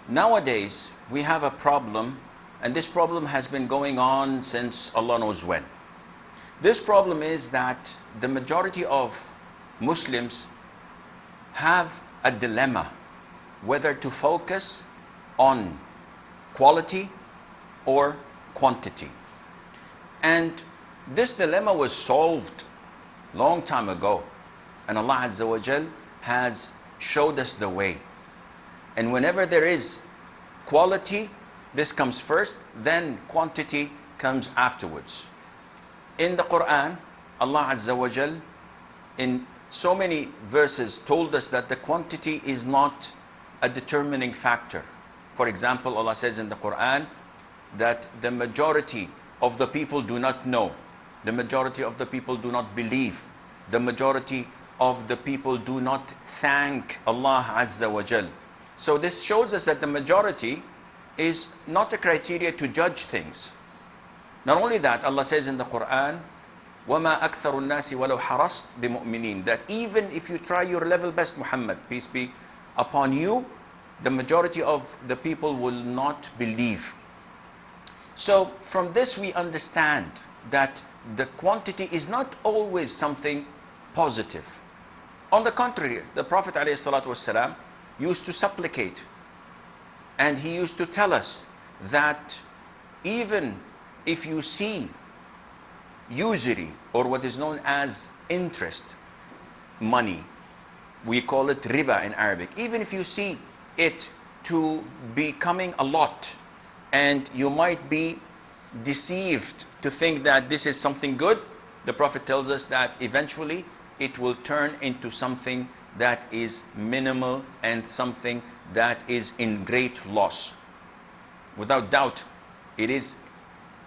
Nowadays, we have a problem, and this problem has been going on since Allah knows when. This problem is that the majority of Muslims have a dilemma whether to focus on quality or quantity. And this dilemma was solved long time ago, and Allah Azza wa Jal has showed us the way. And whenever there is quality, this comes first, then quantity comes afterwards. In the Quran, Allah Azza wa Jal in so many verses told us that the quantity is not a determining factor. For example, Allah says in the Quran that the majority of the people do not know, the majority of the people do not believe, the majority of the people do not thank Allah Azza wa Jal. So this shows us that the majority is not a criteria to judge things. Not only that, Allah says in the Quran, وَمَا أَكْثَرُ النَّاسِ وَلَوْ حَرَصْتَ بِمُؤْمِنِينَ, that even if you try your level best, Muhammad, peace be upon you, the majority of the people will not believe. So from this we understand that the quantity is not always something positive. On the contrary, the Prophet ﷺ used to supplicate, and he used to tell us that even if you see usury, or what is known as interest money, we call it riba in Arabic, even if you see it to be coming a lot, and you might be deceived to think that this is something good, the Prophet tells us that eventually it will turn into something that is minimal and something that is in great loss. Without doubt, it is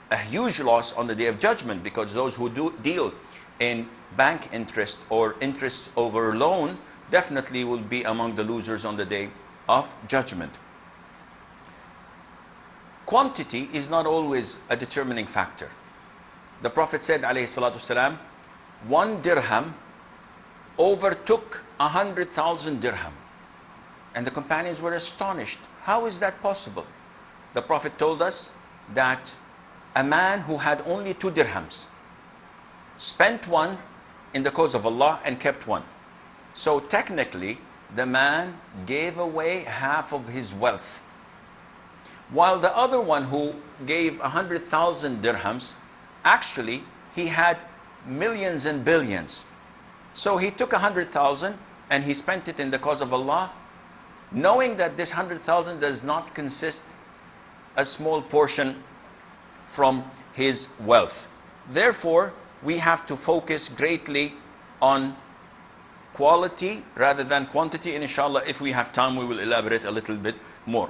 a huge loss on the Day of Judgment, because those who do deal in bank interest or interest over loan definitely will be among the losers on the Day of Judgment. Quantity is not always a determining factor. The Prophet said, alayhi salatu wasalam, 1 dirham overtook 100,000 dirham. And the companions were astonished. How is that possible? The Prophet told us that a man who had only 2 dirhams spent one in the cause of Allah and kept one. So technically, the man gave away half of his wealth. While the other one who gave 100,000 dirhams, actually, he had millions and billions. So he took 100,000 and he spent it in the cause of Allah, knowing that this 100,000 does not consist a small portion from his wealth. Therefore, we have to focus greatly on quality rather than quantity. And inshallah, if we have time, we will elaborate a little bit more.